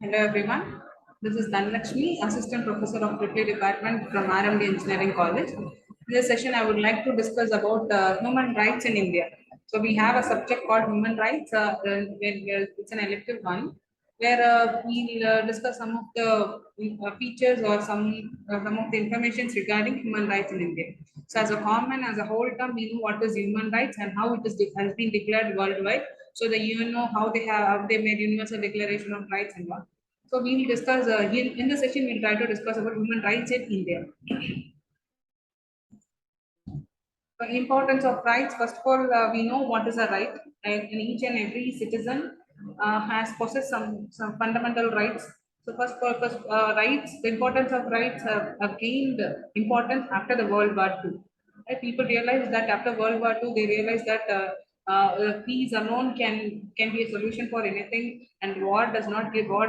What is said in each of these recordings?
Hello everyone. This is Dhanalakshmi, Assistant Professor of Triple Department from R Engineering College. In this session, I would like to discuss about human rights in India. So we have a subject called human rights. It's an elective one where we'll discuss some of the features or some of the information regarding human rights in India. So as a whole term, we know what is human rights and how has been declared worldwide. So that you know how they made Universal Declaration of Rights and what. So we will discuss in the session. We'll try to discuss about human rights in India. The importance of rights. First of all, we know what is a right, and each and every citizen has possessed some fundamental rights. So rights. The importance of rights have gained importance after the World War II. Right? People realize that after World War II, they realize that peace alone can be a solution for anything, and war does not give war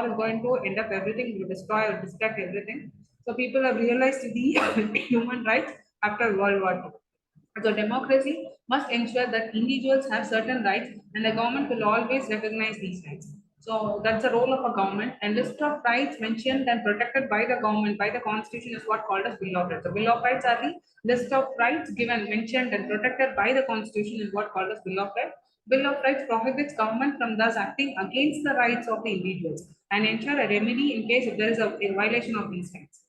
is going to end up everything, will destroy or distract everything. So people have realized the human rights after World War II. So democracy must ensure that individuals have certain rights and the government will always recognize these rights. So that's the role of a government, and list of rights mentioned and protected by the government by the constitution is what called as Bill of Rights. So Bill of Rights are the list of rights given, mentioned and protected by the constitution is what called as Bill of Rights. Bill of Rights prohibits government from thus acting against the rights of the individuals and ensure a remedy in case if there is a violation of these rights.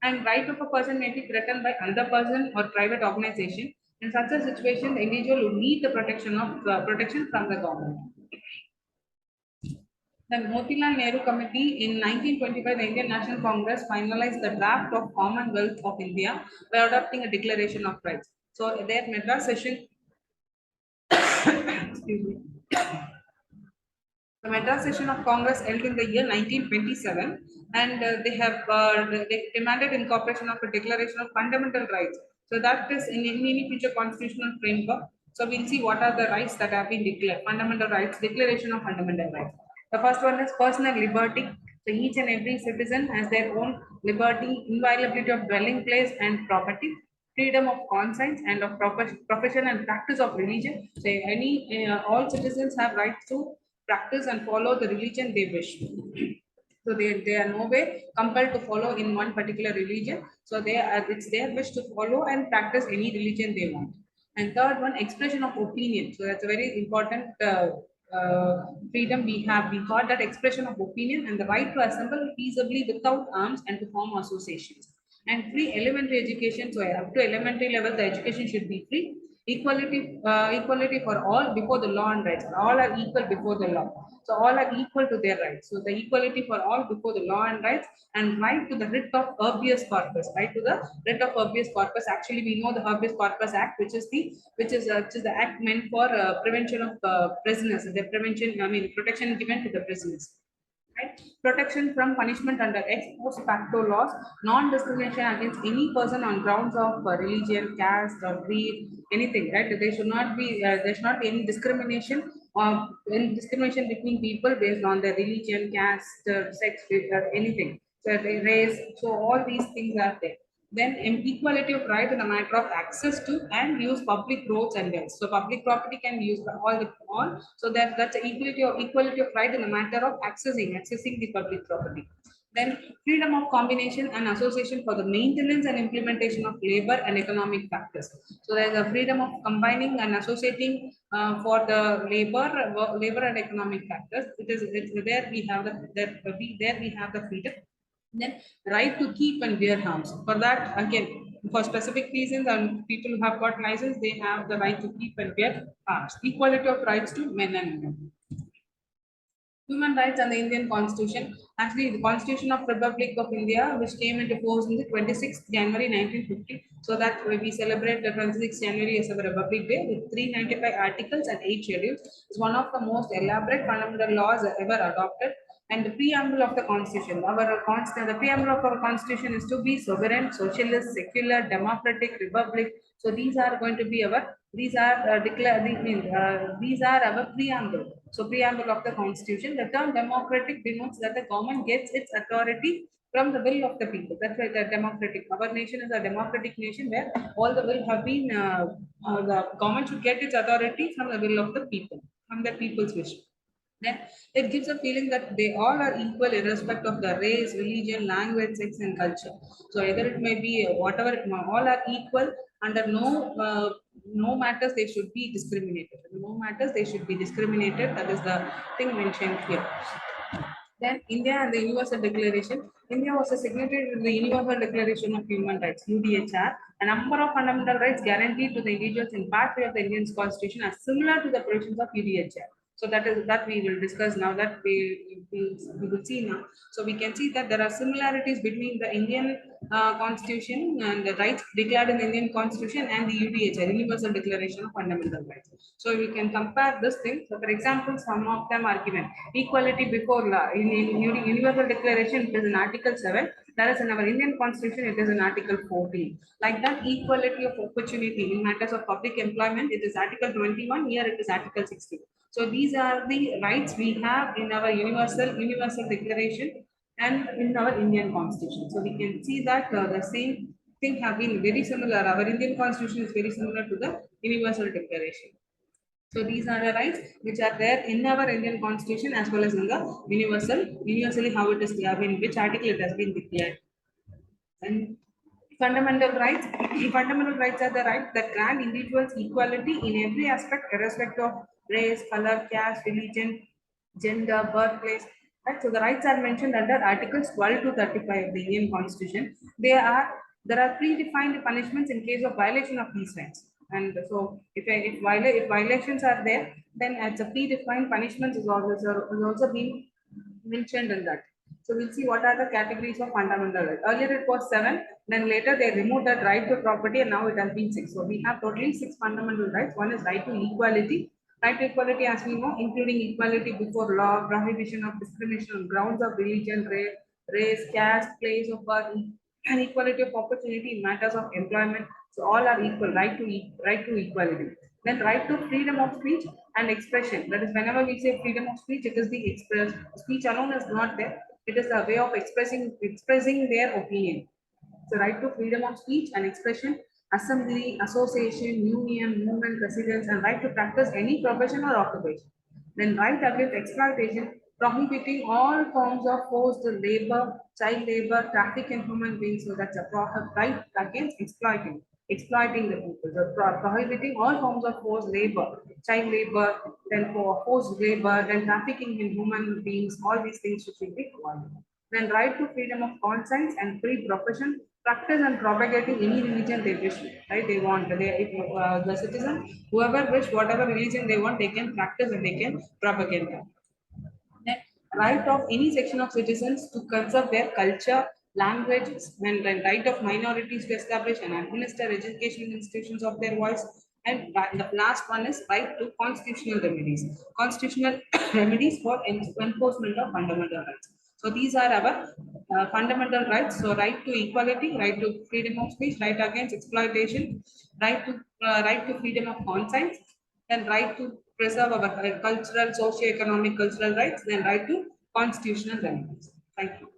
And right of a person may be threatened by another person or private organization. In such a situation, the individual would need the protection from the government. The Motilal Nehru Committee in 1925, the Indian National Congress finalized the draft of Commonwealth of India by adopting a Declaration of Rights. So their Madras session, excuse me, the Madras session of Congress held in the year 1927, and they demanded incorporation of a Declaration of Fundamental Rights. So that is in any future constitutional framework. So we'll see what are the rights that have been declared. Fundamental rights, Declaration of Fundamental Rights. The first one is personal liberty. So each and every citizen has their own liberty, inviolability of dwelling place and property, freedom of conscience and of profession and practice of religion. So all citizens have rights to practice and follow the religion they wish. So they are no way compelled to follow in one particular religion. So it's their wish to follow and practice any religion they want. And third one, expression of opinion. So that's a very important freedom we have. We got that expression of opinion and the right to assemble peaceably without arms and to form associations. And free elementary education. So up to elementary level, the education should be free. Equality for all before the law and rights. All are equal before the law. So all are equal to their rights. So the equality for all before the law and rights, and right to the writ of habeas corpus. Right to the writ of habeas corpus. Actually, we know the Habeas Corpus Act, which is the act meant for prevention of prisoners. The prevention, I mean, protection given to the prisoners. Right? Protection from punishment under ex post facto laws, non-discrimination against any person on grounds of religion, caste, or creed, anything. Right? There should not be any discrimination or any discrimination between people based on their religion, caste, sex, anything. So race. So all these things are there. Then equality of right in the matter of access to and use public roads and wells. So public property can be used by all. So that's equality of right in the matter of accessing the public property. Then freedom of combination and association for the maintenance and implementation of labor and economic factors. So there's a freedom of combining and associating for the labor and economic factors. It's there we have the freedom. Then right to keep and bear arms. For that, again, for specific reasons and people who have got license, they have the right to keep and bear arms. Equality of rights to men and women. Human rights and the Indian Constitution. Actually, the Constitution of Republic of India, which came into force on the 26th January 1950. So that we celebrate the 26th January as a Republic Day with 395 articles and 8 schedules. It's one of the most elaborate fundamental laws ever adopted. And the preamble of the Constitution. The preamble of our Constitution is to be sovereign, socialist, secular, democratic, republic. So these are going to be our these are these are our preamble. So preamble of the Constitution. The term democratic denotes that the government gets its authority from the will of the people. That's why the democratic. Our nation is a democratic nation where all the will have been. The government should get its authority from the will of the people, from the people's wish. then it gives a feeling that they all are equal irrespective of the race, religion, language, sex, and culture. So either it may be whatever, all are equal under no matters they should be discriminated. No matters they should be discriminated. That is the thing mentioned here. Then India and the Universal Declaration. India was a signatory to the Universal Declaration of Human Rights (UDHR). A number of fundamental rights guaranteed to the individuals in Part 3 of the Indian Constitution are similar to the provisions of UDHR. So that we will discuss now. That we will see now. So we can see that there are similarities between the Indian Constitution and the rights declared in the Indian Constitution and the UDHR, Universal Declaration of Fundamental Rights. So we can compare this thing. So for example, some of them are given. Equality before law. In Universal Declaration, it is in Article 7. Whereas in our Indian Constitution, it is in Article 14. Like that, equality of opportunity in matters of public employment, it is Article 21. Here it is Article 16. So these are the rights we have in our Universal Declaration and in our Indian Constitution. So we can see that the same thing have been very similar. Our Indian Constitution is very similar to the Universal Declaration. So these are the rights which are there in our Indian Constitution as well as in the universally how it is, I mean, which article it has been declared. And fundamental rights, fundamental rights are the rights that grant individuals equality in every aspect, irrespective of race, color, caste, religion, gender, birthplace. Right? So the rights are mentioned under Articles 12 to 35 of the Indian Constitution. There are predefined punishments in case of violation of these rights. And so if violations are there, then as a predefined punishments is also being mentioned in that. So we'll see what are the categories of fundamental rights. Earlier it was 7, then later they removed that right to property and now it has been 6. So we have totally 6 fundamental rights. One is right to equality. Right to equality, as we know, including equality before law, prohibition of discrimination on grounds of religion, race, caste, place of birth, and equality of opportunity in matters of employment. So all are equal. Right to equality. Then right to freedom of speech and expression. That is, whenever we say freedom of speech, it is the express speech alone is not there. It is a way of expressing their opinion. So right to freedom of speech and expression, assembly, association, union, movement, residence, and right to practice any profession or occupation. Then right against exploitation, prohibiting all forms of forced labor, child labor, traffic in human beings. So that's a right against exploiting the people. So prohibiting all forms of forced labor, child labor, then for forced labor, then trafficking in human beings. All these things should be avoided. Then right to freedom of conscience and free profession, practice and propagating any religion they wish, right? They want, the citizen, whoever wish, whatever religion they want, they can practice and they can propagate them. Then right of any section of citizens to conserve their culture, language, and the right of minorities to establish and administer educational institutions of their voice. And the last one is right to constitutional remedies. Constitutional remedies for enforcement of fundamental rights. So these are our fundamental rights. So right to equality, right to freedom of speech, right against exploitation, right to freedom of conscience, then right to preserve our cultural, socio-economic cultural rights, then right to constitutional remedies. Thank you.